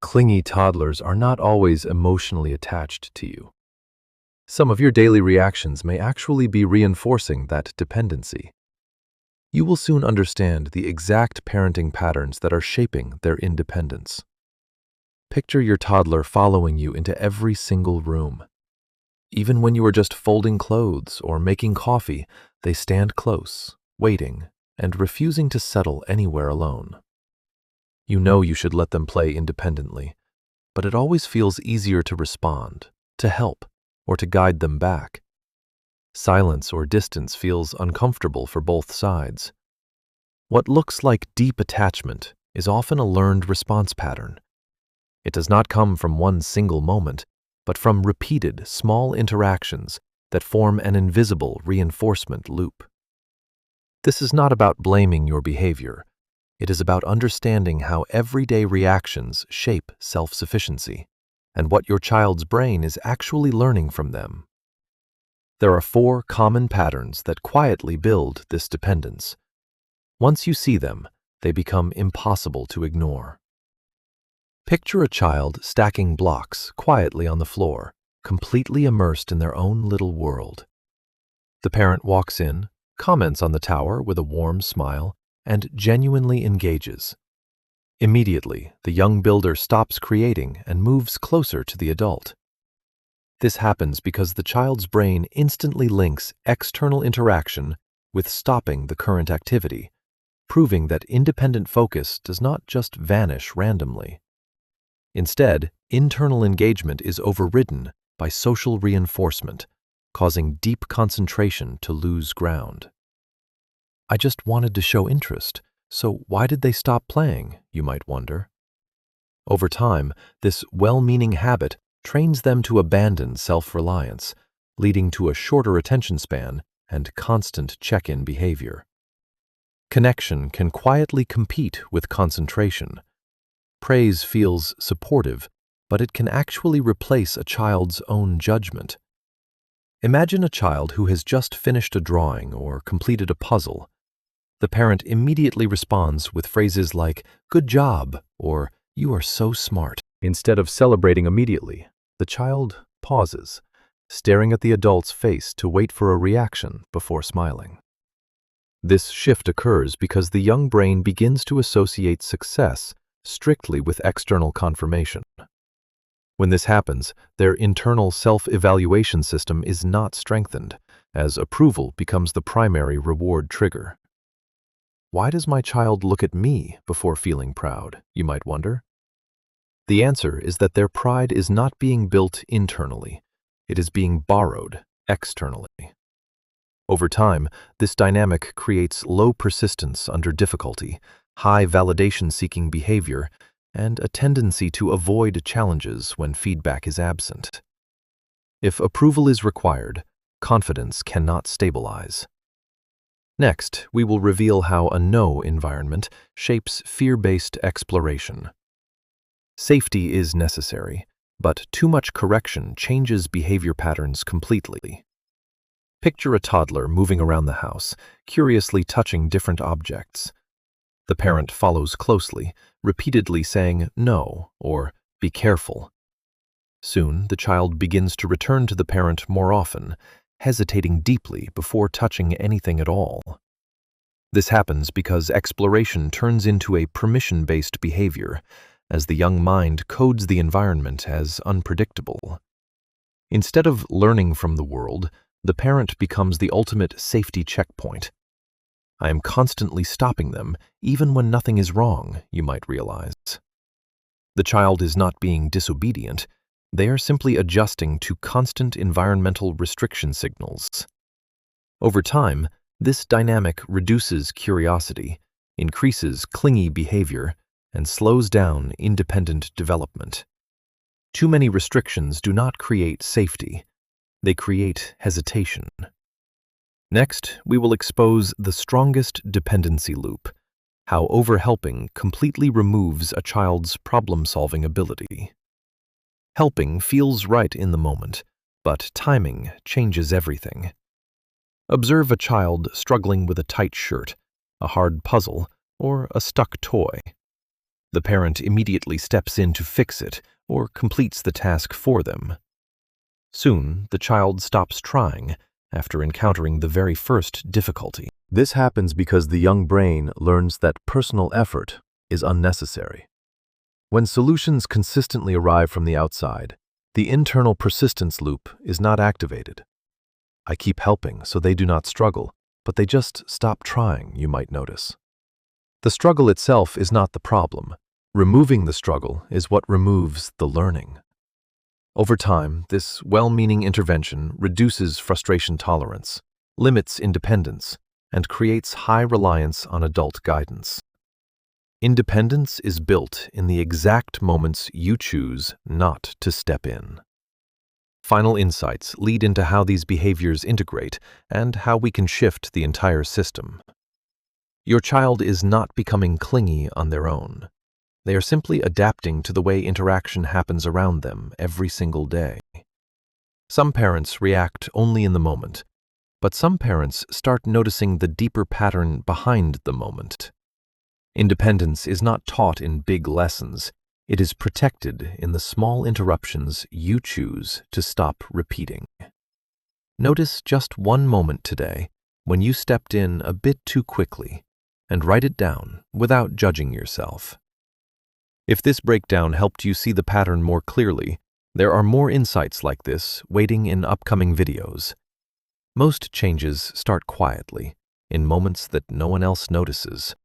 Clingy toddlers are not always emotionally attached to you. Some of your daily reactions may actually be reinforcing that dependency. You will soon understand the exact parenting patterns that are shaping their independence. Picture your toddler following you into every single room. Even when you are just folding clothes or making coffee, they stand close, waiting, and refusing to settle anywhere alone. You know you should let them play independently, but it always feels easier to respond, to help, or to guide them back. Silence or distance feels uncomfortable for both sides. What looks like deep attachment is often a learned response pattern. It does not come from one single moment, but from repeated small interactions that form an invisible reinforcement loop. This is not about blaming your behavior. It is about understanding how everyday reactions shape self-sufficiency and what your child's brain is actually learning from them. There are 4 common patterns that quietly build this dependence. Once you see them, they become impossible to ignore. Picture a child stacking blocks quietly on the floor, completely immersed in their own little world. The parent walks in, comments on the tower with a warm smile, and genuinely engages. Immediately, the young builder stops creating and moves closer to the adult. This happens because the child's brain instantly links external interaction with stopping the current activity, proving that independent focus does not just vanish randomly. Instead, internal engagement is overridden by social reinforcement, causing deep concentration to lose ground. I just wanted to show interest, so why did they stop playing, you might wonder. Over time, this well-meaning habit trains them to abandon self-reliance, leading to a shorter attention span and constant check-in behavior. Connection can quietly compete with concentration. Praise feels supportive, but it can actually replace a child's own judgment. Imagine a child who has just finished a drawing or completed a puzzle. The parent immediately responds with phrases like, "Good job," or "You are so smart." Instead of celebrating immediately, the child pauses, staring at the adult's face to wait for a reaction before smiling. This shift occurs because the young brain begins to associate success strictly with external confirmation. When this happens, their internal self-evaluation system is not strengthened, as approval becomes the primary reward trigger. Why does my child look at me before feeling proud, you might wonder? The answer is that their pride is not being built internally. It is being borrowed externally. Over time, this dynamic creates low persistence under difficulty, high validation-seeking behavior, and a tendency to avoid challenges when feedback is absent. If approval is required, confidence cannot stabilize. Next, we will reveal how a no environment shapes fear-based exploration. Safety is necessary, but too much correction changes behavior patterns completely. Picture a toddler moving around the house, curiously touching different objects. The parent follows closely, repeatedly saying no or be careful. Soon, the child begins to return to the parent more often, hesitating deeply before touching anything at all. This happens because exploration turns into a permission-based behavior, as the young mind codes the environment as unpredictable. Instead of learning from the world, the parent becomes the ultimate safety checkpoint. I am constantly stopping them, even when nothing is wrong, you might realize. The child is not being disobedient. They are simply adjusting to constant environmental restriction signals. Over time, this dynamic reduces curiosity, increases clingy behavior, and slows down independent development. Too many restrictions do not create safety. They create hesitation. Next, we will expose the strongest dependency loop, how overhelping completely removes a child's problem-solving ability. Helping feels right in the moment, but timing changes everything. Observe a child struggling with a tight shirt, a hard puzzle, or a stuck toy. The parent immediately steps in to fix it or completes the task for them. Soon, the child stops trying after encountering the very first difficulty. This happens because the young brain learns that personal effort is unnecessary. When solutions consistently arrive from the outside, the internal persistence loop is not activated. I keep helping so they do not struggle, but they just stop trying, you might notice. The struggle itself is not the problem. Removing the struggle is what removes the learning. Over time, this well-meaning intervention reduces frustration tolerance, limits independence, and creates high reliance on adult guidance. Independence is built in the exact moments you choose not to step in. Final insights lead into how these behaviors integrate and how we can shift the entire system. Your child is not becoming clingy on their own. They are simply adapting to the way interaction happens around them every single day. Some parents react only in the moment, but some parents start noticing the deeper pattern behind the moment. Independence is not taught in big lessons. It is protected in the small interruptions you choose to stop repeating. Notice just one moment today when you stepped in a bit too quickly, and write it down without judging yourself. If this breakdown helped you see the pattern more clearly, there are more insights like this waiting in upcoming videos. Most changes start quietly, in moments that no one else notices.